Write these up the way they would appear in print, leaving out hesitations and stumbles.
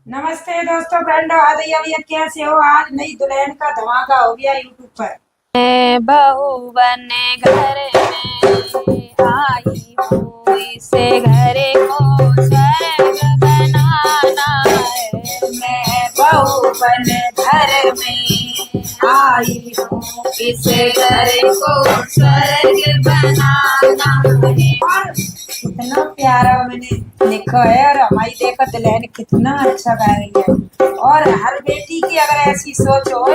नमस्ते दोस्तों, फ्रेंड आ गई अभी। कैसे हो? आज नई दुल्हन का धमाका हो गया यूट्यूब पर। मैं बहू बने घर में आई हूँ, इसे घर को स्वर्ग बनाना है। मैं बहू बने घर में आई हूँ, इसे घर को स्वर्ग बनाना है। और कितना प्यारा मैंने लिखा है। और हमारी देखो दुल्हन कितना अच्छा गा रही है। और हर बेटी की अगर ऐसी सोच हो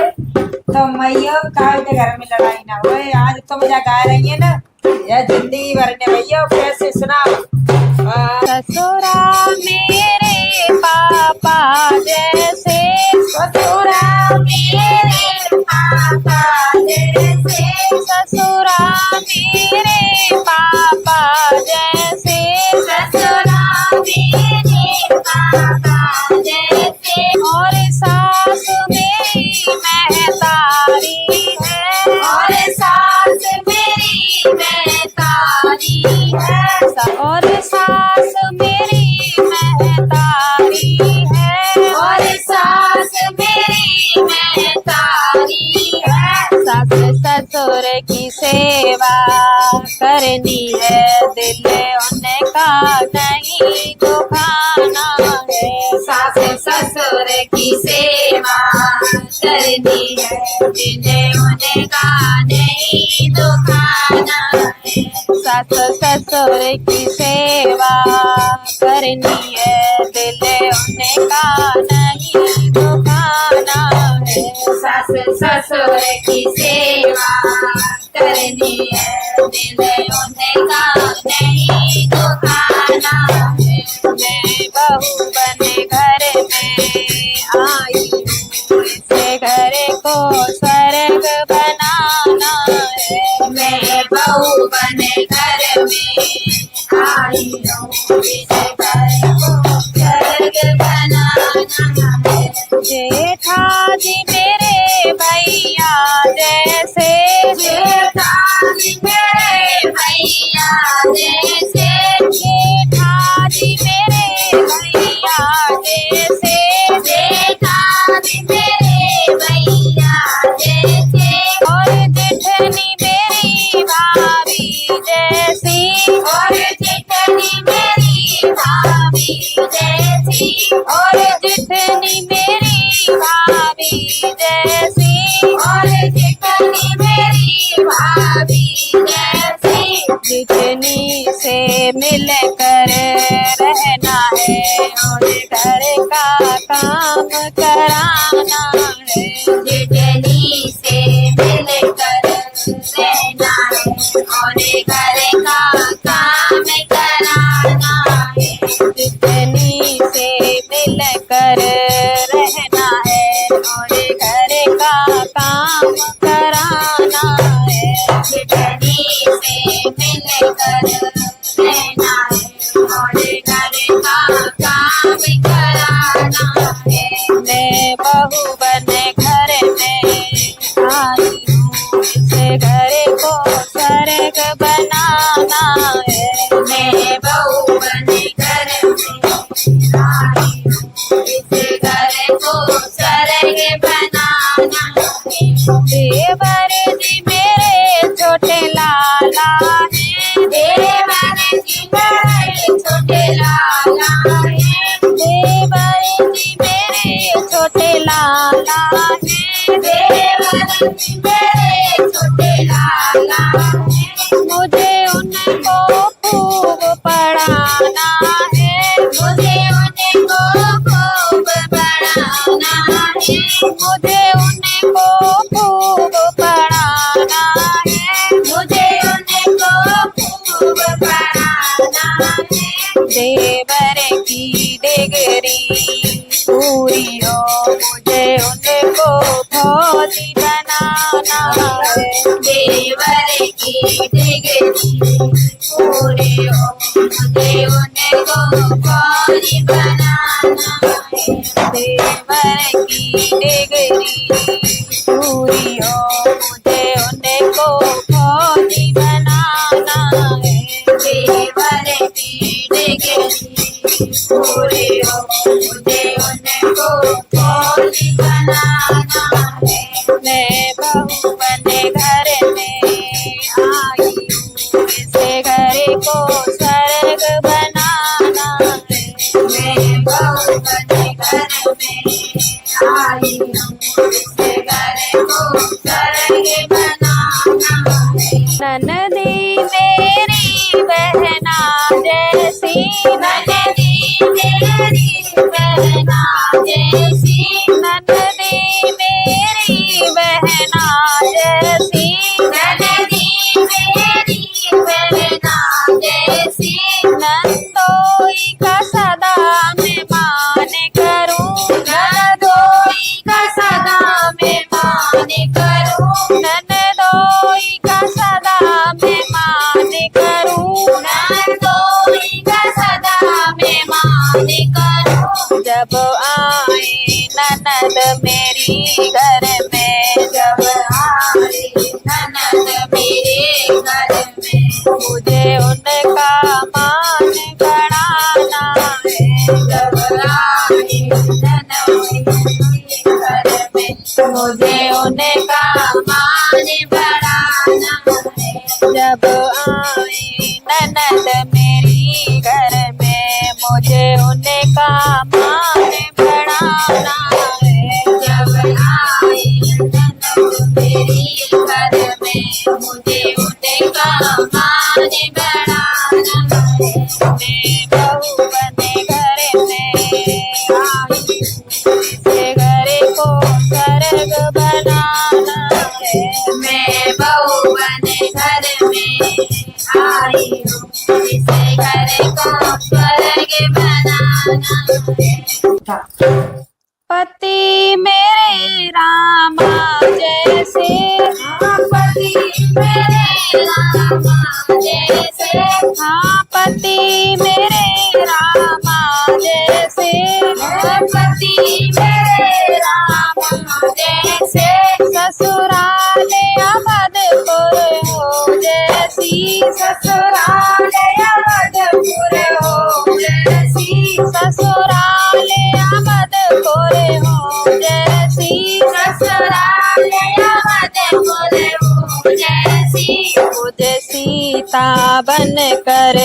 तो मैया काहे के घर में लड़ाई ना हो। आज तुम जा गा रही है ना, यह जिंदगी भर ने भैया कैसे सुनाओ। ससुरा मेरे पापा जैसे, ससुरा मेरे पापा जैसे, ससुरा मेरे पापा जैसे, ससुरा मेरे पापा जैसे। और सास मेरी महतारी है, और सास मेरी महतारी है, और सास मेरी महतारी है, और सास मेरी महतारी है। सास ससुर की सेवा करनी है, दिल उनका नहीं दुखाना है। सास ससुर की सेवा करनी है, जिन्हें उनका नहीं दुखाना है। सास ससुर की सेवा करनी है, दिल उनका नहीं दुखाना है। सास ससुर की सेवा करनी है, दिल उनका नहीं दुखाना है। मैं बहू बने घर में आई हूँ, इसे घर को स्वर्ग बनाना है। मैं बहू बने घर में आई हूँ, इसे घर को स्वर्ग बनाना है। जेठाजी मेरे भैया जैसे, जेठाजी मेरे भैया जैसे, जेठाजी मेरे भैया जैसे, जेठाजी मेरे भैया जैसे। और जेठनी मेरी भाभी जैसी, और जेठनी मेरी भाभी जैसी, और जेठनी मेरी भाभी जैसी, और जेठनी मेरी भाभी जैसी। जेठनी से मिलकर रहना है, और घर का काम कराना है। जेठनी से मिलकर रहना है, और घर का काम कराना है। जेठनी से मिलकर रहना है, और घर का काम कराना है। जेठनी से मिलकर रहना है, और घर का काम कराना है। मैं बहू बने घर में आई हूँ, इसे घर को स्वर्ग बनाना है। मैं बहू बने घर में आई हूँ, इसे घर को स्वर्ग बनाना है। देवर जी मेरे छोटे लाला हैं, देवर जी मेरे छोटे लाला हैं, देवर जी मेरे छोटे लाला हैं। देवर जी मेरे छोटे लाला हैं। मुझे उनको खूब पढ़ाना है, मुझे उनको खूब पढ़ाना है, मुझे उनको खूब पढ़ाना है। मुझे उनको खूब पढ़ाना है। देवर की डिग्री पूरी हो, मुझे उनको फौजी बनाना है। देवर की डिग्री पूरी हो, मुझे उनको फौजी बनाना है। देवर की डिग्री पूरी हो, मुझे उनको फौजी बनाना है। देवर की डिग्री पूरी हो मुझे उनको फौजी बनाना है। मैं बहू बने घर में आई हूँ, इसे घर को स्वर्ग बनाना है। मैं बहू बने घर में आई हूँ, इसे घर को स्वर्ग बनाना है। ननदी मेरी बहना जैसी, ननदी मेरी बहना जैसी, ननदी मेरी बहना जैसी, ननदी मेरी बहना जैसी। नंदोई का सदा मैं मान करूं, नंदोई का सदा मैं मान करूं, नंदोई का सदा मैं मान करूं, नंदोई का सदा मैं मान करूं। जब आए ननद मेरी घर में, जब आए ननद मेरे घर में, मुझे उनका मान बढ़ाना है। जब आए ननद मेरे घर में, मुझे उनका मान बढ़ाना है। जब आए ननद मेरी घर में, मुझे उनका मान बढ़ाना है। जब आए ननद मेरी घर में, मुझे उनका मान बढ़ाना है। मैं बहू बने घर में आई, इसे घर को स्वर्ग बनाना है। मैं बहू बने घर में आई हूँ, इसे घर को स्वर्ग बनाना है। पति मेरे रामा जैसे, पति मेरे रामा जैसे, हाँ पति मेरे रामा जैसे, पति मेरे रामा जैसे। ससुराल अवधपुर हो जैसी, ससुराल अवधपुर हो जैसी, ससुराल अवधपुर हो जैसी, ससुराल अवधपुर हो जैसी। मुझे सीता बन कर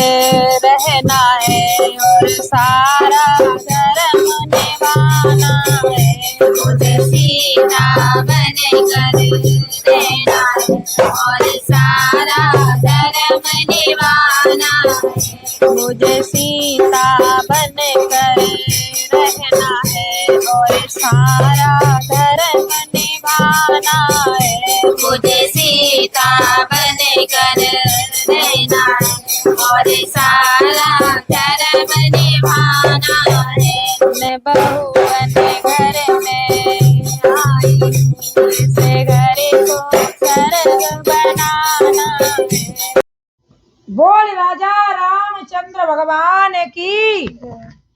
रहना है और सारा धर्म निभाना है। मुझे सीता बन कर रहना है और सारा धर्म निभाना है। मुझे सीता बन कर रहना है और सारा धर्म निभाना है। मुझे सीता बन कर रहना है और सारा धर्म निभाना है। मैं बहू बने घर में आई हूँ, इसे घर को स्वर्ग बनाना है। बोल राजा रामचंद्र भगवान की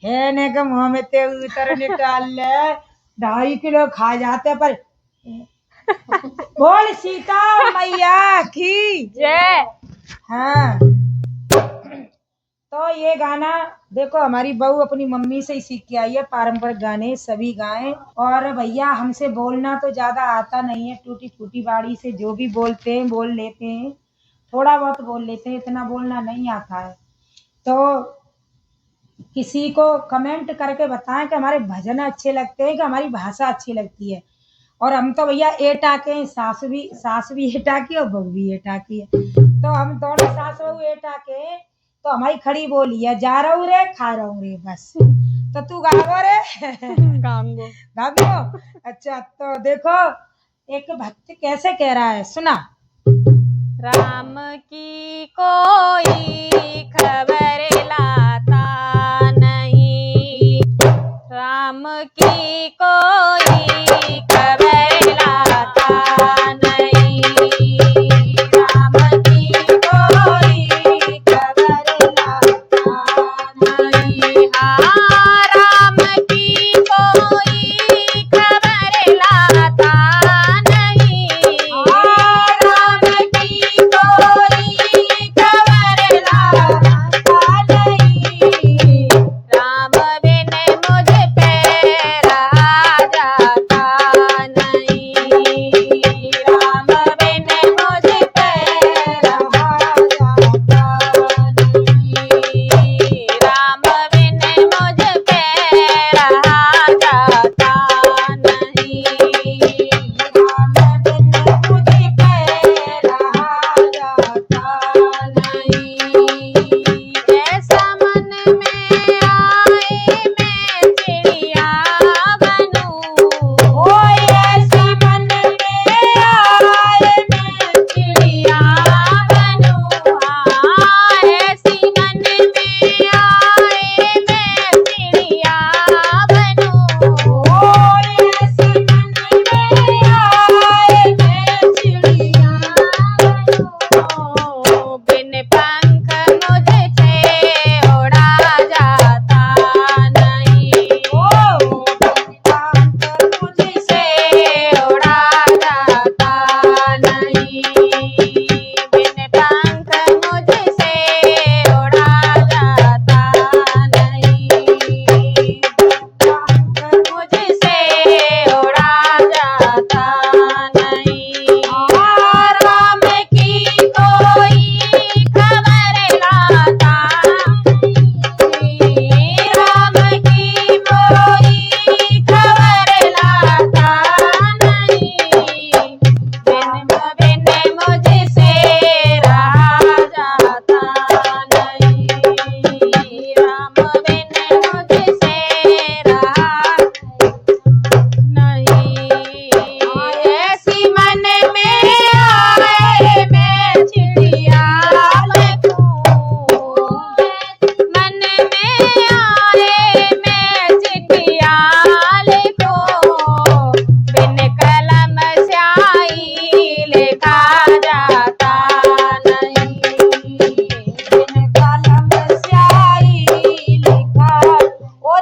है ने के मुंह में ते उतर निकाल ले 2.5 किलो खा जाते पर बोल सीता मैया की जय। हाँ तो ये गाना देखो हमारी बहू अपनी मम्मी से ही सीख के आई है। पारंपरिक गाने सभी गाएं। और भैया हमसे बोलना तो ज्यादा आता नहीं है, टूटी फूटी बाड़ी से जो भी बोलते हैं बोल लेते हैं, थोड़ा बहुत बोल लेते हैं, इतना बोलना नहीं आता है। तो किसी को कमेंट करके बताएं कि हमारे भजन अच्छे लगते हैं कि हमारी भाषा अच्छी लगती है। और हम तो भैया एटा के, सास भी एटा की और बहू भी एटा की है, तो हम दोनों सास बहू एटा के। तो हमारी खड़ी बोली है, जा रहू रे खा रहू रे बस। तो तू गावो रे गांगो गावो। अच्छा तो देखो एक भक्त कैसे कह रहा है, सुना। राम की कोई खबर लाता नहीं, राम की कोई खबर लाता नहीं, राम की कोई खबर लाता नहीं। हाँ राम की कोई खबर लाता नहीं, राम की कोई खबर लाता नहीं। राम बिन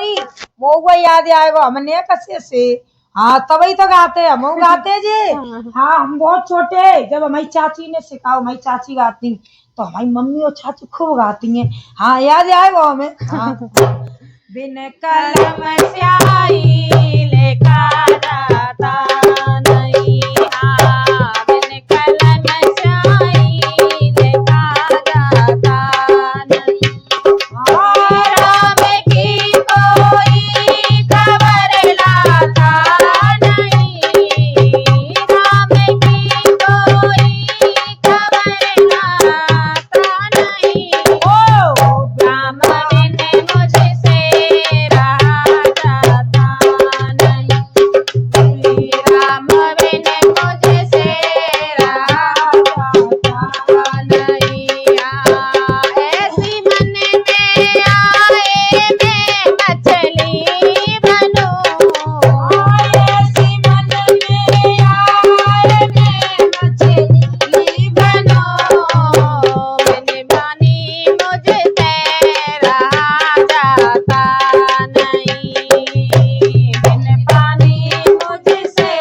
मोरी मऊआ याद आएगा हमने कसे से। हाँ तभी तो गाते हैं, हम गाते जी। हाँ हम बहुत छोटे, जब हमारी चाची ने सिखाओ, हमारी चाची गाती तो हमारी मम्मी और चाची खूब गाती हैं। हाँ याद आएगा हमें। हाँ बिन कलम स्याही लेखा जाता नहीं, हाँ बिन कलम स्याही लेखा जाता नहीं। राम की कोई खबर लाता नहीं, राम की कोई खबर लाता नहीं। राम बिन मुझसे रहा जाता नहीं, राम बिन मुझसे रहा जाता नहीं। ऐसी मन में आए मैं मछली बनूं, ऐसी मन में आए मैं मछली बनूं। बिन पानी मुझसे रहा जाता नहीं, बिन पानी मुझसे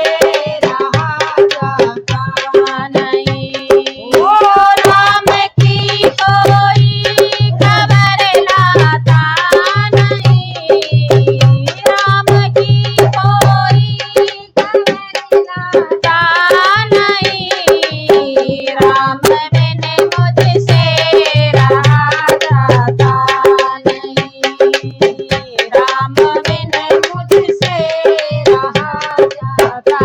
रहा जाता नहीं। ओ राम की कोई खबर लाता नहीं, राम की कोई खबर लाता नहीं। राम बिन मुझसे रहा जाता नहीं, राम बिन मुझसे रहा जाता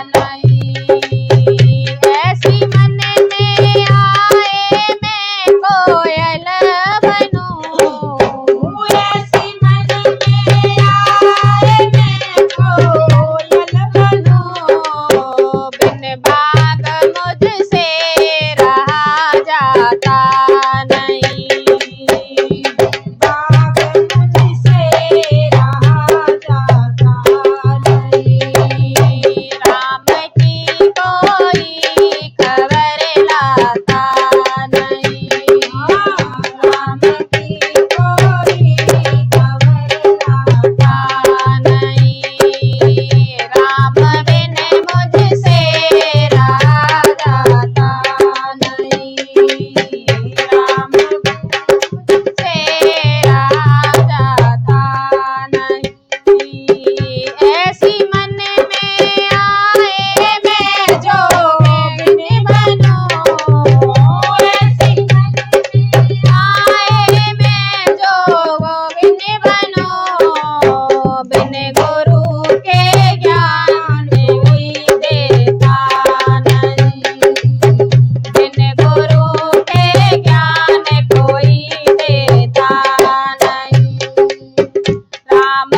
नहीं। ऐसी मन में आए मैं कोयल बनूं, ऐसी मन में आए मैं कोयल बनूं। बिन बाग मुझसे रहा जाता नहीं, बाग मुझसे रहा जाता नहीं। राम की कोई खबर लाता नहीं, राम की कोई खबर लाता नहीं। राम बिन मुझसे रहा जाता नहीं, राम मुझसे रहा जाता नहीं। ऐसी मन में आए मैं जोगिनी बनूं, ऐसी मन में आए मैं जोगिनी बनूं। बिन गुरु के ज्ञान कोई देता नहीं, बिन गुरु के ज्ञान कोई देता नहीं। राम